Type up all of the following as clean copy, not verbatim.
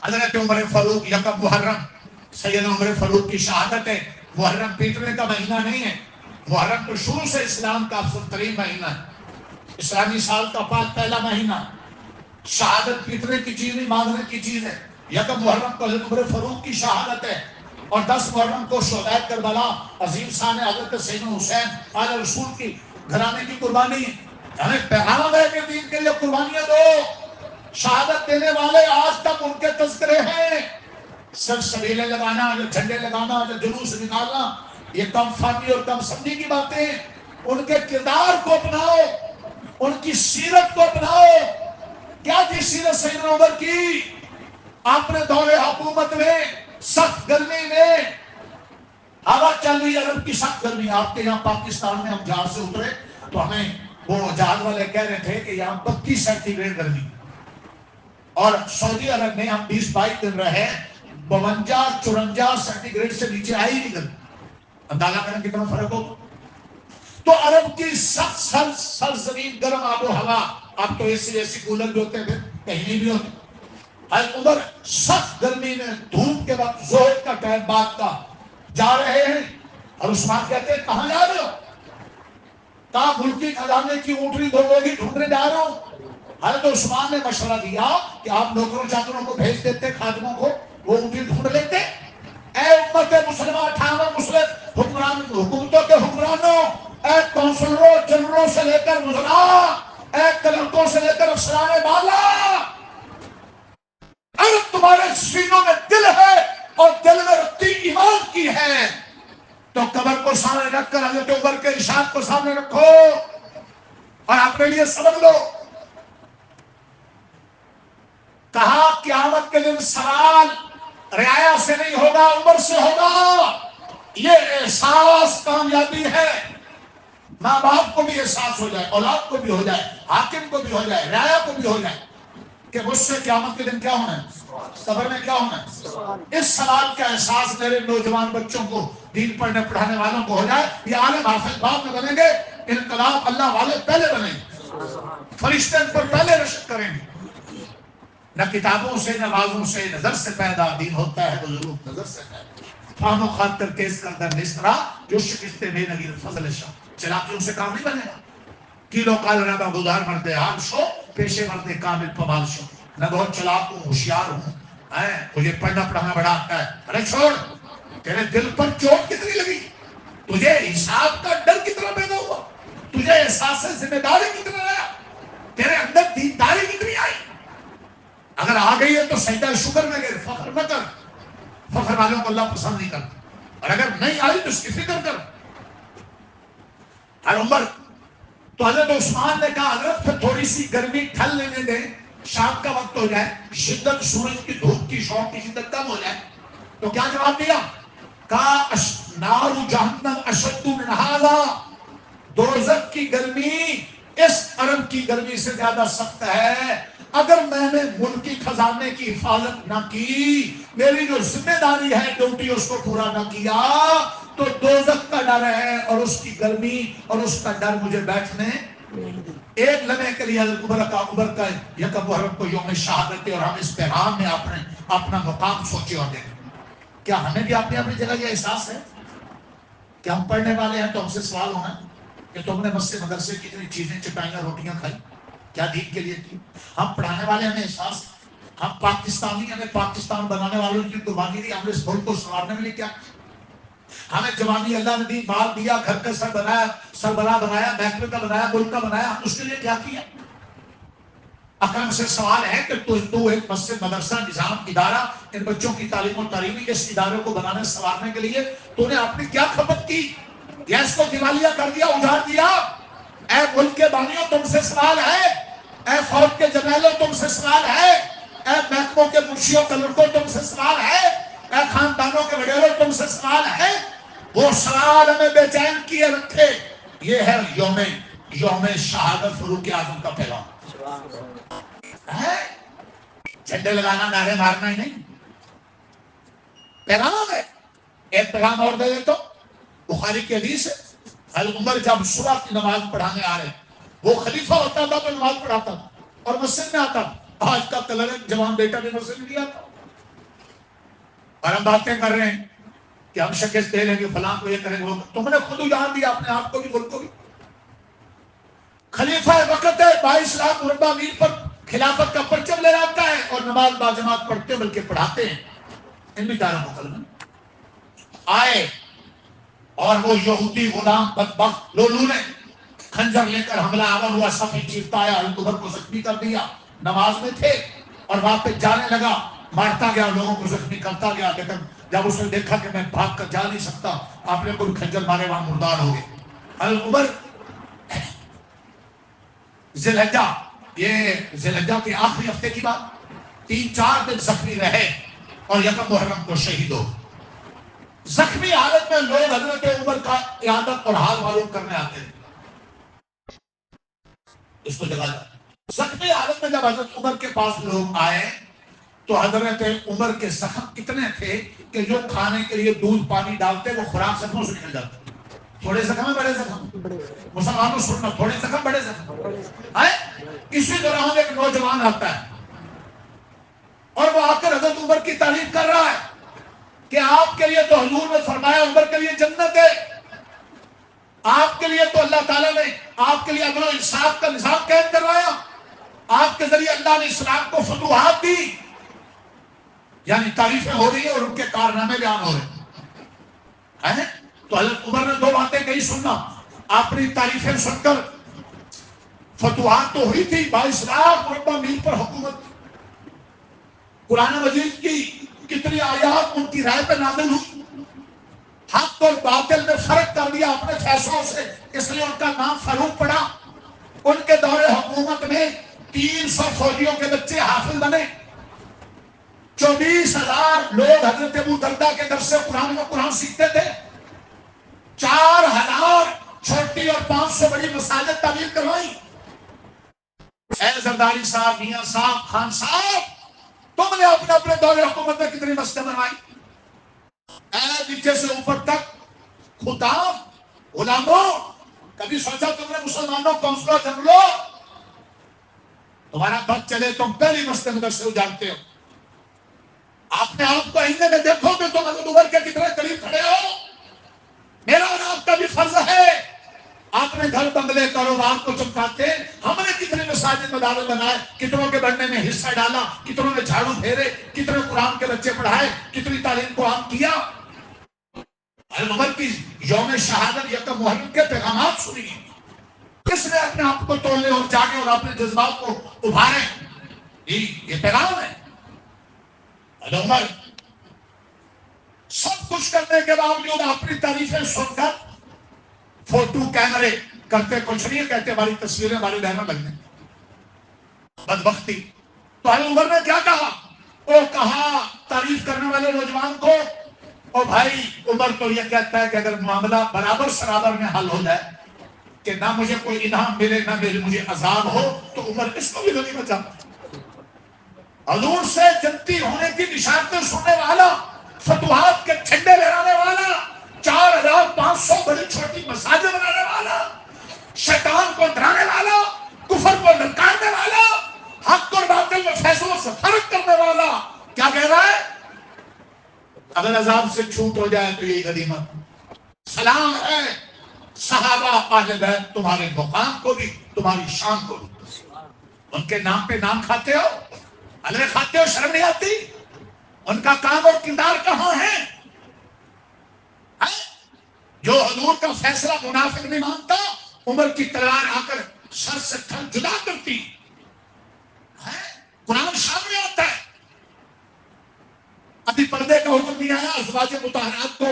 حضرت عمر فاروق یکم محرم، سیدنا عمر فاروق کی شہادت ہے۔ محرم پیٹنے کا مہینہ نہیں ہے، محرم تو شروع سے اسلام کا افضل ترین مہینہ ہے، اسلامی سال کا پہلا مہینہ، شہادت پیٹنے کی چیز نہیں، مانگنے کی چیز ہے۔ یکم محرم کو حضرت عمر فاروق کی شہادت ہے، اور 10 محرم کو شہدائے کربلا عظیم شان حضرت سیدنا حسین آل رسول کی گھرانے کی قربانی ہے۔ ہمیں پیغام ہے کہ دین کے لیے قربانیاں دو۔ شہادت دینے والے آج تک ان کے تذکرے ہیں، صرف سبیلے لگانا، جو جھنڈے لگانا، جو جلوس نکالنا، یہ کم فہمی اور کم سمجھی کی باتیں ہیں۔ ان کے کردار کو اپناؤ، ان کی سیرت کو اپناؤ۔ کیا تھی سیرت سیدنا عمر کی؟ آپ نے دور حکومت میں سخت گرمی میں ہوا چل رہی، عرب کی سخت گرمی، آپ کے یہاں پاکستان میں ہم جہاز سے اترے تو ہمیں وہ جہاز والے کہہ رہے تھے کہ یہاں 32 سینٹی گریڈ گرمی، اور سعودی عرب میں ہم 20-22 دن رہے 52-54 سینٹی گریڈ سے نیچے آئی نہیں گرمی۔ اندازہ کریں کتنا فرق ہوگا۔ تو عرب کی سخت سرزمین گرم آب و ہوا، اب تو ایسی کولر بھی ہوتے تھے، کہیں بھی ہوتے۔ عمر سخت گرمی میں دھوپ کے وقت زہر کا ٹائم بعد کا جا رہے ہیں، اور عثمان کہتے ہیں کہاں جا رہے ہو؟ کہاں؟ ملکی خزانے کی اونٹنی دھوبے ڈھونڈنے جا رہا ہوں۔ حضرت عثمان نے مشورہ دیا کہ آپ نوکروں چاکروں کو بھیج دیتے، خادموں کو، وہ اونٹنی ڈھونڈ لیتے۔ اے امت مسلمہ، 58 مسلم حکمران، حکومتوں کے حکمرانوں، اے کونسلروں، جنرلوں سے لے کر وزراء، اے کلرکوں سے لے کر افسران بالا، اگر تمہارے سینوں میں دل ہے اور دل میں رتی ایمان کی ہے تو قبر کو سامنے رکھ کر حضرت عمر کے ارشاد کو سامنے رکھو اور اپنے لیے سمجھ لو۔ کہا قیامت کے دن سوال رعایا سے نہیں ہوگا، عمر سے ہوگا۔ یہ احساس کامیابی ہے۔ ماں باپ کو بھی احساس ہو جائے، اولاد کو بھی ہو جائے، حاکم کو بھی ہو جائے، رعایا کو بھی ہو جائے کہ مجھ سے قیامت کے دن کیا ہونا ہے، قبر میں کیا ہونا ہے۔ اس سوال کا احساس میرے نوجوان بچوں کو، دین پڑھنے پڑھانے والوں کو ہو جائے۔ یہ عالم حافظ بعد میں بنیں گے، انقلاب اللہ والے پہلے بنیں گے، فرشتے ان پر پہلے رشک کریں گے۔ نہ کتابوں سے، نہ بازوں سے، نظر سے پیدا دین ہوتا ہے تو ضرور نظر سے پیدا۔ فانو خاطر کیس کردر نسرا جو شکستے بے نگیر فضل شاہ، چلاکیوں سے کام نہیں بنے گا۔ کیلو کال ربا گزار مردے حال شو، پیشے مردے کامل پمال شو۔ نہ بہت چلاک ہوں، ہوشیار ہوں، مجھے پڑھنا پڑھانا بڑا آتا ہے۔ ارے چھوڑ، تیرے دل پر چوٹ کتنی لگی، تجھے حساب کا ڈر کتنا پیدا ہوا، تجھے احساس ذمہ داری کتنا آیا، تیرے اندر دینداری کتنی آئی۔ اگر آ گئی ہے تو سجدہ شکر میں گر، فخر نہ کر، فخر والوں کو اللہ پسند نہیں کرتا، اور اگر نہیں آئی تو اس کی فکر کر۔ ہر عمر تو حضرت عثمان نے کہا حضرت پھر تھوڑی سی گرمی ٹھل لینے دیں، شام کا وقت ہو جائے، شدت سورج کی دھوپ کی شوق کی شدت کم ہو جائے۔ تو کیا جواب دیا؟ کہا نار جہنم اشد من ھذا، دوزخ کی گرمی اس عرب کی گرمی سے زیادہ سخت ہے۔ اگر میں نے ملکی خزانے کی حفاظت نہ کی، میری جو ذمہ داری ہے ڈیوٹی اس کو پورا نہ کیا، تو دوزخ کا ڈر ہے اور اس کی گرمی اور اس کا ڈر مجھے بیٹھنے۔ ایک لمحے کے لیے حضرت عمر کا یکم محرم کو یوم شہادت ہے، اور ہم اس پیغام میں اپنا مقام سوچے اور دیکھیں۔ کیا ہمیں بھی اپنی اپنی جگہ یہ احساس ہے کہ ہم پڑھنے والے ہیں تو ہم سے سوال ہونا ہے کہ تم نے مسجد مدرسے کی اتنی چیزیں چٹائیاں روٹیاں کھائی، کیا دین کے لیے کی؟ ہم پڑھانے والے ہمیں احساس، ہم پاکستانی ہمیں پاکستان بنانے والوں کی قربانی دی، ہم نے اس ملک کو سنوارنے میں لیے کیا؟ ہمیں جوانی اللہ نے دی، مال دیا، گھر کا سربراہ بنایا، محکمے کا بنایا، ملک کا بنایا، ہم اس کے لیے کیا کیا؟ اکرم سے سوال ہے کہ تو ایک مسجد مدرسہ نظام ادارہ، ان بچوں کی تعلیم و تعلیمی اس ادارے کو بنانے سنوارنے کے لیے تو نے اپنی کیا کھپت کی؟ یا اس کو دیوالیہ کر دیا، اجاڑ دیا؟ اے ملک کے بانیوں تم سے سوال ہے، اے فوج کے جرنیلوں تم سے سوال ہے، اے محکموں کے منشیوں کلرکوں تم سے سوال ہے، اے خاندانوں کے وڈیروں تم سے سوال ہے۔ وہ سوال ہمیں بے چین کیے رکھے۔ یہ ہے یوم شہادت فاروق اعظم کا پیغام۔ جھنڈے لگانا، نعرے مارنا ہی نہیں، پیغام ہے۔ ایک پیغام اور دے دے تو بخاری کی حدیث ہے، حضرت عمر جب صبح کی نماز پڑھانے آ رہے، وہ خلیفہ ہوتا تھا تو نماز پڑھاتا تھا اور مسجد میں آتا۔ آج کا کلر جوان بیٹا بھی مسجد میں نہیں آتا، اور ہم باتیں کر رہے ہیں کہ ہم شکست دے لیں گے، فلاں کو یہ کریں گے، تم نے خود اجاڑ دیا اپنے آپ کو بھی، ملک کو بھی۔ خلیفہ وقت ہے 22 لاکھ مربع میل پر خلافت کا پرچم لے جاتا ہے اور نماز باجماعت پڑھتے بلکہ پڑھاتے ہیں۔ ان بھی داروں مکلم آئے اور وہ یہودی غلام بدبخت لولو نے خنجر لے کر حملہ آور ہوا، صفی چیرتا آیا، عمر کو زخمی کر دیا۔ نماز میں تھے اور واپس جانے لگا، مارتا گیا، لوگوں کو زخمی کرتا گیا، لیکن جب اس نے دیکھا کہ میں بھاگ کر جا نہیں سکتا، آپ نے کوئی خنجر مارے، وہاں مردار ہو گئے۔ عمر ذوالحجہ، یہ ذوالحجہ کے آخری ہفتے کی بات، 3-4 دن زخمی رہے اور یکم محرم کو شہید ہو۔ زخمی حالت میں لوگ حضرت عمر کا عیادت اور حال معلوم کرنے آتے ہیں، اس کو جگہ جاتا۔ زخمی حالت میں جب حضرت عمر کے پاس لوگ آئے تو حضرت عمر کے زخم کتنے تھے کہ جو کھانے کے لیے دودھ پانی ڈالتے وہ خوراک زخموں سے نکل جاتے۔ تھوڑے زخم ہے بڑے زخم، مسلمانوں سننا، تھوڑے زخم بڑے زخم ہے۔ اسی دوران ایک نوجوان آتا ہے اور وہ آ کر حضرت عمر کی تعریف کر رہا ہے کہ آپ کے لیے تو حضور نے فرمایا عمر کے لیے جنت ہے، آپ کے لیے تو اللہ تعالیٰ نے آپ کے لیے عدل و انصاف کا نظام قائم کروایا، آپ کے ذریعے اللہ نے اسلام کو فتوحات دی۔ یعنی تعریفیں ہو رہی ہیں اور ان کے کارنامے بیان ہو رہے ہیں۔ تو حضرت عمر نے 2 باتیں کہی، سننا، اپنی تعریفیں سن کر فتوحات تو ہوئی تھی، 22 لاکھ مربع میل پر حکومت، قرآن مجید کی کتنی آیات ان کی رائے پہ نازل ہوئی، حق اور باطل میں فرق کر دیا اپنے فیصلوں سے، اس لیے ان کا نام فاروق پڑا۔ ان کے دور حکومت میں 300 فوجیوں کے بچے حافظ بنے، 24,000 لوگ حضرت ابو دردہ کے در سے قرآن سیکھتے تھے، 4,000 چھوٹی اور 500 بڑی مساجد تعمیر کروائی۔ اے زرداری صاحب، میاں صاحب، خان صاحب، تم نے اپنے اپنے دور حکومت میں کتنی مسجدیں بنوائی؟ اے نیچے سے اوپر تک خطاب، علماء، کبھی سوچا تم نے مسلمانوں کونسلر جنرلوں، تمہارا بات چلے تم پہلی مسجد میں سے اجاڑتے ہو۔ آپ نے آپ کو آئینے میں دیکھو کہ تم حضرت عمر کے کتنے قریب کھڑے ہو۔ میرا اور آپ کا بھی فرض ہے، آپ نے گھر بنگلے کاروبار کو چمکاتے، ہم نے کتنے مساجد مدارس بنائے، کتنوں کے بڑھنے میں حصہ ڈالا، کتنوں نے جھاڑو پھیرے، کتنے قرآن کے بچے پڑھائے، کتنی تعلیم کو عام کیا۔ عمر کی یوم شہادت یکم محرم کے پیغامات سنیے، کس نے اپنے آپ کو توڑنے اور جاگے اور اپنے جذبات کو ابھارے، یہ پیغام ہے۔ عمر سب کچھ کرنے کے باوجود اپنی تعریفیں سن کر فوٹو کیمرے کرتے کچھ نہیں، کہتے ہماری تصویریں ہماری بہنوں لگنے، بدبختی۔ تو عمر نے کیا کہا؟ وہ کہا تعریف کرنے والے نوجوان کو، او بھائی، عمر تو یہ کہتا ہے کہ اگر معاملہ برابر سرابر میں حل ہو جائے کہ نہ مجھے کوئی انعام ملے نہ مجھے عذاب ہو، تو عمر اس کو بھی غنیمت جانتا۔ حضور سے جنتی ہونے کی بشارتیں سننے والا، فتوحات کے جھنڈے لہرانے والا، 4,500 بڑی چھوٹی مساجد بنانے والا، شیطان کو ڈرانے والا، کفر کو للکارنے والا، حق اور باطل میں فیصلوں سے فرق کرنے والا، کیا کہہ رہا ہے؟ اگر عذاب سے چھوٹ ہو جائے تو یہی غنیمت۔ سلام ہے صحابہ اہل بیت، تمہارے مقام کو بھی، تمہاری شان کو بھی۔ ان کے نام پہ نام کھاتے ہو، اللہ کھاتے ہو، شرم نہیں آتی؟ ان کا کام اور کردار کہاں ہے؟ جو حضور کا فیصلہ منافق نہیں مانتا، عمر کی تلوار آ کر سر سے تھن جدا کرتی ہے۔ قرآن سامنے آتا ہے، ابھی پردے کا حکم نہیں آیا ازواج مطہرات کو،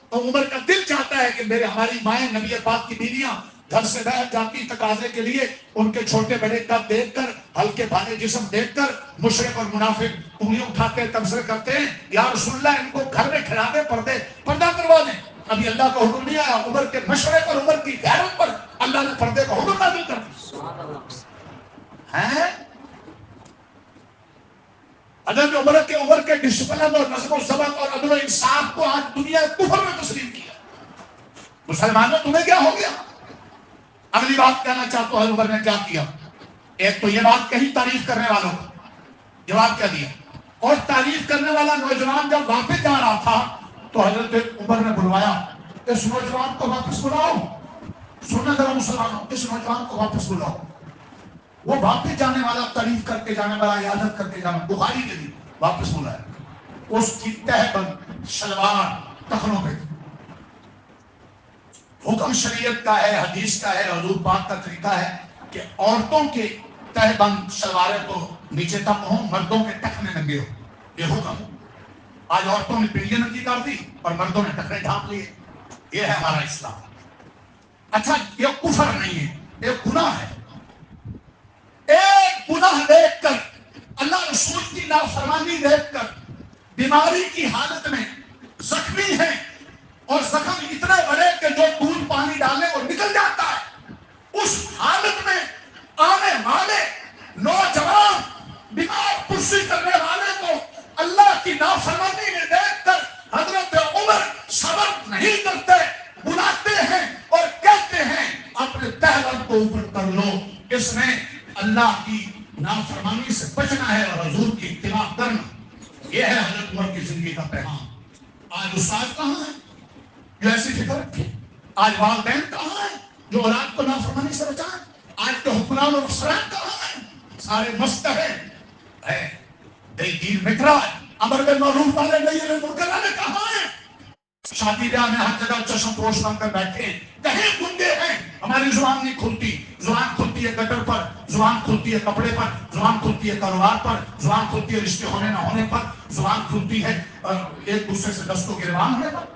اور عمر کا دل چاہتا ہے کہ میرے ہماری مائیں نبی پاک کی بیویاں گھر سے باہر جاتی تقاضے کے لیے، ان کے چھوٹے بڑے قد دیکھ کر، ہلکے بھارے جسم دیکھ کر مشرک اور منافق انگلیاں اٹھاتے ہیں، تبصرے کرتے ہیں، یا رسول اللہ ان کو گھر میں کھلا دیں، پردہ کروا دیں۔ ابھی اللہ کا حکم نہیں آیا، عمر کے مشورے پر، عمر کی غیرت پر اللہ نے پردے کا حکم نازل کر دیا ہے۔ حضرت عمر کے ڈسپلن اور نظم و ضبط اور عدل و انصاف کو آج دنیا کفر میں تسلیم کیا۔ مسلمانوں تمہیں کیا ہو گیا؟ اگلی بات کہنا چاہتا ہوں، عمر نے کیا کیا؟ ایک تو یہ بات کہی تعریف کرنے والوں کو، جواب کیا دیا؟ اور تعریف کرنے والا نوجوان جب واپس جا رہا تھا تو حضرت عمر نے بلوایا، اس نوجوان کو واپس بلاؤ، سننا ذرا مسلمانوں، اس نوجوان کو واپس بلاؤ۔ وہ واپس جانے والا، تعریف کر کے جانے والا، عیادت کر کے جانا، بخاری کے لیے واپس بلایا۔ اس کی تہ بند شلوار ٹخنوں پہ، حکم شریعت کا ہے، حدیث کا ہے، حضور پاک کا طریقہ ہے کہ عورتوں کے تہ بند شلواریں تو نیچے تک ہوں، مردوں کے ٹخنے ننگے ہوں، یہ حکم۔ آج عورتوں نے پنڈلیاں ننگی کر دی اور مردوں نے ٹخنے ڈھانپ لیے، یہ ہے ہمارا اسلام۔ اچھا، یہ کفر نہیں ہے، یہ گناہ ہے۔ ایک گناہ دیکھ کر، اللہ رسول کی نافرمانی دیکھ کر، بیماری کی حالت میں زخمی ہے اور زخم اتنے بڑے کہ جو دودھ پانی ڈالے وہ نکل جاتا ہے، اس حالت میں آنے والے نوجوان بیمار پرسی کرنے والے کو اللہ کی نافرمانی میں دیکھ کر حضرت عمر صبر نہیں کرتے، بلاتے ہیں اور کہتے ہیں اپنے تہوار کو اوپر کر لو، اس نے اللہ کی نافرمانی سے بچنا ہے اور حضور کی اتباع کرنا۔ یہ ہے حضرت عمر کی زندگی کا پیغام۔ آج استاد کہاں ہے جو ایسی فکر رکھے؟ آج والدین کہاں ہیں جو اولاد کو نافرمانی سے بچائیں؟ آج کے حکمران اور افسران کہاں ہیں؟ سارے مست ہیں، دین مکرا ہے، امر بالمعروف والے نہی عن المنکر والے کہاں ہیں؟ شادی بیاہ میں ہر جگہ چشم پوش بن کر بیٹھے ہیں، کہیں گنگے ہیں، ہماری زبان نہیں کھلتی۔ زبان کھلتی ہے گٹر پر، زبان کھلتی ہے کپڑے پر، زبان کھلتی ہے کاروبار پر، زبان کھلتی ہے رشتے ہونے نہ ہونے پر، زبان کھلتی ہے ایک دوسرے سے دستوں کے روان ہونے پر۔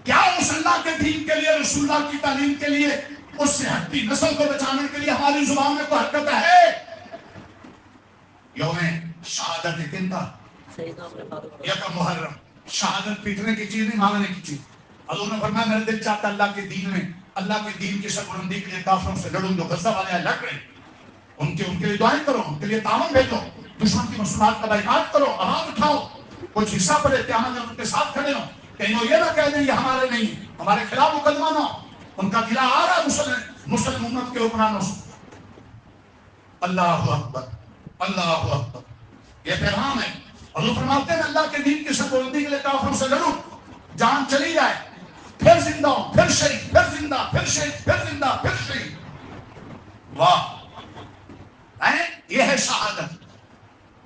کیا اس اللہ کے دین کے لیے، رسول اللہ کی تعلیم کے لیے، اس سے ہٹتی نسل کو بچانے کے لیے ہماری زبان میں کوئی حرکت ہے؟ یوم شہادت کن تھا؟ یکم محرم۔ شہادت پیٹنے کی چیز نہیں، مانگنے کی چیز۔ حضور نے فرمایا میرا دل چاہتا ہے اللہ کے دین میں، اللہ کے دین کی سربلندی کے لیے کافروں سے لڑوں، جو غزہ والے ہیں لڑ رہے ہیں، ان کے لیے دعائیں کرو، ان کے لیے تعاون بھیجو، دشمن کی مصنوعات کا بائیکاٹ کرو، آواز اٹھاؤ، کچھ حصہ پڑے، قیامت میں ان کے ساتھ کھڑے ہو، کہیں وہ یہ نہ کہہ دیں یہ ہمارے نہیں، ہمارے خلاف مقدمہ نہ ہو۔ ان کا گلہ آ رہا ہے مسلم امت کے حکمرانوں سے۔ اللہ اکبر، اللہ اکبر، یہ پیغام ہے۔ حضور فرماتے ہیں اللہ کے دین کی سربلندی کے لیے کافروں سے لڑوں، جان چلی جائے، پھر زندہ ہوں، پھر شہید، پھر زندہ، پھر شہید، پھر زندہ، پھر شہید۔ واہ، یہ ہے شہادت۔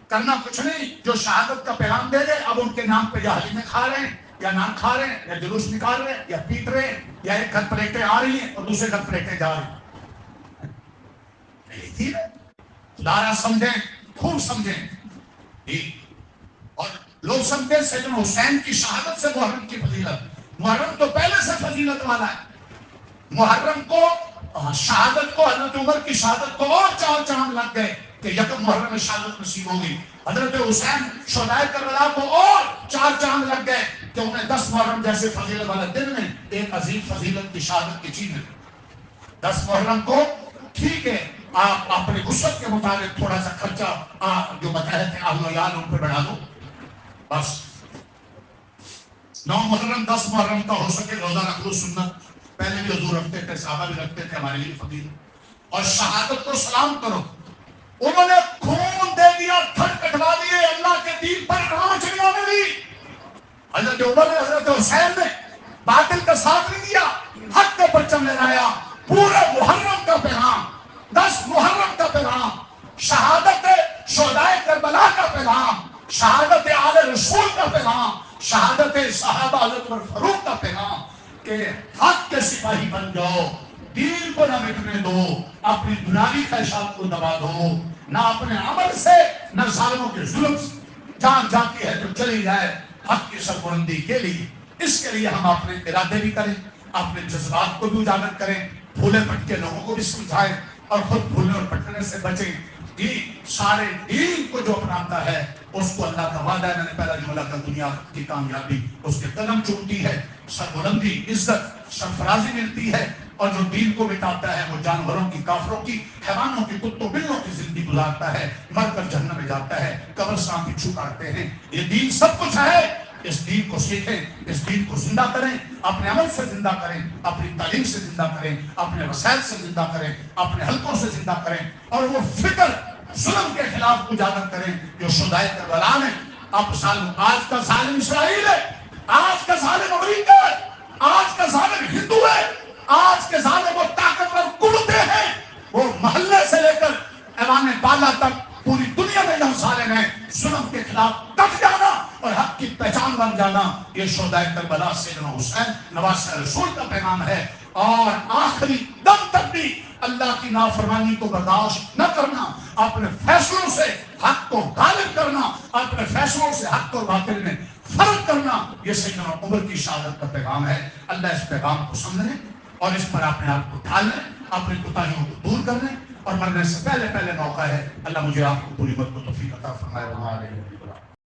کرنا کچھ نہیں، جو شہادت کا پیغام دے دے، اب ان کے نام پہ یا حلیمیں کھا رہے ہیں، یا نام کھا رہے ہیں، یا جلوس نکال رہے ہیں، یا پیٹ رہے ہیں، یا ایک گھر پلیٹیں آ رہی ہیں اور دوسرے گھر پلیٹیں جا رہی ہیں۔ دارا سمجھیں، خوب سمجھیں۔ اور لوگ سمجھتے ہیں سیدنا حسین کی شہادت سے محرم کی فضیلت، محرم تو پہلے سے فضیلت والا ہے۔ محرم کو، شہادت کو، حضرت عمر کی شہادت کو اور چار چاند لگ گئے کہ یکم محرم میں شہادت نصیب ہوگی۔ حضرت حسین شہدائے کربلا کو اور چار چاند لگ گئے کہ انہیں 10 محرم جیسے فضیلت والے دن میں ایک عظیم فضیلت کی شہادت کی چیز ہے۔ 10 محرم کو ٹھیک ہے آپ اپنے وسعت کے مطابق تھوڑا سا خرچہ جو بتائے تھے اہل و عیال ان پہ بڑھا دو، بس 9 محرم 10 محرم کا ہو سکے روزہ رکھ لو، سنت پہلے بھی حضور رکھتے تھے، صحابہ بھی رکھتے تھے، ہمارے لیے فضیلت۔ اور شہادت کو سلام کرو، انہوں نے خون دے دیا، تھن کٹوا دیے، اللہ کے دین پر آنچ نہیں ہونے دی۔ حضرت عمر نے، حضرت حسین نے باطل کا ساتھ نہیں دیا، حق کا پرچم لہرایا۔ پورے محرم کا پیغام، 10 محرم کا پیغام، شہادت شہدائے کربلا کا پیغام، شہادت آل رسول کا پیغام، شہادت صحابہ حضرت عمر فاروق کا پیغام کہ حق کے سپاہی بن جاؤ، دین کو نہ مٹنے دو، اپنی دنیاوی خواہشات کو دبا دو، نہ اپنے عمل سے نہ ظالموں کے ظلم سے، جان جاتی ہے تو چلی جائے حق کی سربلندی کے لیے۔ اس کے لیے ہم اپنے ارادے بھی کریں، اپنے جذبات کو بھی اجاگر کریں، بھولے پھٹکے لوگوں کو بھی سمجھائیں اور خود بھولنے اور پھٹکنے سے بچیں۔ سارے دین کو جو اپناتا ہے اس کو اللہ کا وعدہ ہے، میں نے پہلا جملہ کا، دنیا کی کامیابی اس کے قدم چومتی ہے، سربلندی، عزت، سرفرازی ملتی ہے، اور جو دین کو مٹاتا ہے وہ جانوروں کی، کافروں کی، حیوانوں کی، کتوں بلوں کی زندگی گزارتا ہے، مر کر جہنم میں جاتا ہے، قبرستان بچھو کاٹتے ہیں۔ یہ دین سب کچھ ہے، اس دین کو سیکھیں، اس دین کو زندہ کریں، اپنے عمل سے زندہ کریں، اپنی تعلیم سے زندہ کریں، اپنے وسائل سے زندہ کریں، اپنے حلقوں سے زندہ کریں، اور وہ فکر ظلم کے خلاف اجاگر کریں جو شہدائے کربلا نے اب ظالم آج کا ظالم اسرائیل ہے، آج کا ظالم امریکہ ہے، آج کا ظالم ہندو ہے، آج کے ظالم وہ طاقتور کڑتے ہیں، وہ محلے سے لے کر ایوان بالا تک پوری دنیا میں جو ظالم ہیں، ظلم کے خلاف ڈٹ جانا اور حق کی پہچان بن جانا، یہ شہدائے کربلا سیدنا حسین نواسہ رسول کا پیغام ہے۔ اور آخری دم تک بھی اللہ کی نافرمانی کو برداشت نہ کرنا، اپنے فیصلوں سے حق کو غالب کرنا، اپنے فیصلوں سے حق اور باطل میں فرق کرنا، یہ سیدنا عمر کی شہادت کا پیغام ہے۔ اللہ اس پیغام کو سمجھیں اور اس پر اپنے آپ کو ڈھال لیں، اپنی کوتاہیوں کو دور کر لیں، اور مرنے سے پہلے موقع ہے۔ اللہ مجھے آپ کو پوری مت کو توفیق عطا فرمائے۔